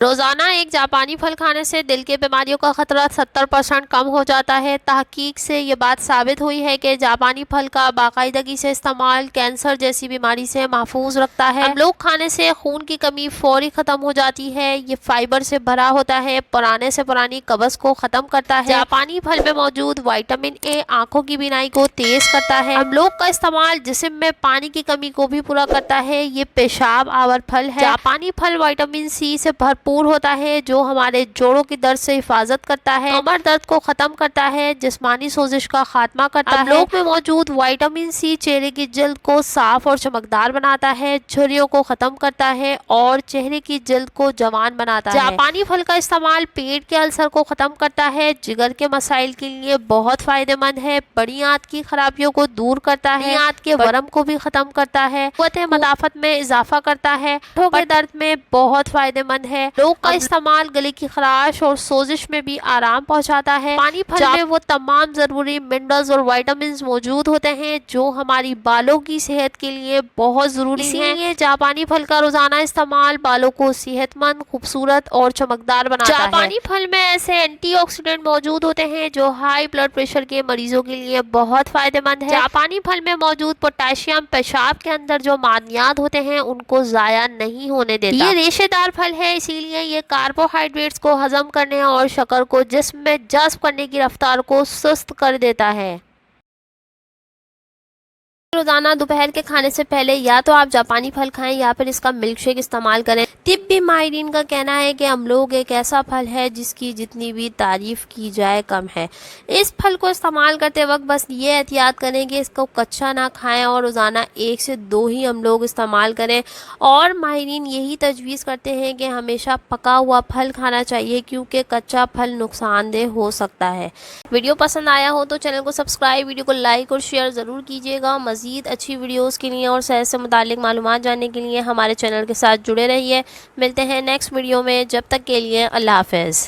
روزانہ ایک جاپانی پھل کھانے سے دل کی بیماریوں کا خطرہ 70% کم ہو جاتا ہے۔ تحقیق سے یہ بات ثابت ہوئی ہے کہ جاپانی پھل کا باقاعدگی سے استعمال کینسر جیسی بیماری سے محفوظ رکھتا ہے۔ املوک کھانے سے خون کی کمی فوری ختم ہو جاتی ہے۔ یہ فائبر سے بھرا ہوتا ہے، پرانے سے پرانی قبض کو ختم کرتا ہے۔ جاپانی پھل میں موجود وٹامن اے آنکھوں کی بینائی کو تیز کرتا ہے۔ املوک کا استعمال جسم میں پانی کی کمی کو بھی پورا کرتا ہے۔ یہ پیشاب آور پھل ہے۔ جاپانی پھل وٹامن سی سے بھرپور ہوتا ہے جو ہمارے جوڑوں کی درد سے حفاظت کرتا ہے، کمر درد کو ختم کرتا ہے، جسمانی سوزش کا خاتمہ کرتا ہے۔ املوک میں موجود وٹامن سی چہرے کی جلد کو صاف اور چمکدار بناتا ہے، جھریوں کو ختم کرتا ہے اور چہرے کی جلد کو جوان بناتا ہے۔ جاپانی پھل کا استعمال پیٹ کے السر کو ختم کرتا ہے، جگر کے مسائل کے لیے بہت فائدہ مند ہے، بڑی آنت کی خرابیوں کو دور کرتا ہے، آنت کے ورم کو بھی ختم کرتا ہے، قوت مدافعت میں اضافہ کرتا ہے، ہونٹوں کے درد میں بہت فائدہ مند ہے۔ املوک کا استعمال گلے کی خراش اور سوزش میں بھی آرام پہنچاتا ہے۔ جاپانی پھل میں وہ تمام ضروری منرلز اور وٹامنز موجود ہوتے ہیں جو ہماری بالوں کی صحت کے لیے بہت ضروری ہیں۔ اسی لیے جاپانی پھل کا روزانہ استعمال بالوں کو صحت مند، خوبصورت اور چمکدار بناتا ہے۔ جاپانی پھل میں ایسے اینٹی آکسیڈنٹ موجود ہوتے ہیں جو ہائی بلڈ پریشر کے مریضوں کے لیے بہت فائدہ مند ہے۔ جاپانی پھل میں موجود پوٹاشیم پیشاب کے اندر جو معدنیات ہوتے ہیں ان کو ضائع نہیں ہونے دیتا۔ یہ ریشے دار پھل ہے، اسی لیے یہ کاربوہائیڈریٹس کو ہضم کرنے اور شکر کو جسم میں جذب کرنے کی رفتار کو سست کر دیتا ہے۔ روزانہ دوپہر کے کھانے سے پہلے یا تو آپ جاپانی پھل کھائیں یا پھر اس کا ملک شیک استعمال کریں۔ طبی ماہرین کا کہنا ہے کہ املوک ایک ایسا پھل ہے جس کی جتنی بھی تعریف کی جائے کم ہے۔ اس پھل کو استعمال کرتے وقت بس یہ احتیاط کریں کہ اس کو کچا نہ کھائیں اور روزانہ 1 سے 2 ہی املوک استعمال کریں، اور ماہرین یہی تجویز کرتے ہیں کہ ہمیشہ پکا ہوا پھل کھانا چاہیے کیونکہ کچا پھل نقصان دہ ہو سکتا ہے۔ ویڈیو پسند آیا ہو تو چینل کو سبسکرائب، ویڈیو کو لائک اور شیئر ضرور کیجیے گا۔ مزید اچھی ویڈیوز کے لیے اور صحت سے متعلق معلومات جاننے کے لیے ہمارے چینل کے ساتھ جڑے رہیے۔ ملتے ہیں نیکسٹ ویڈیو میں، جب تک کے لیے اللہ حافظ۔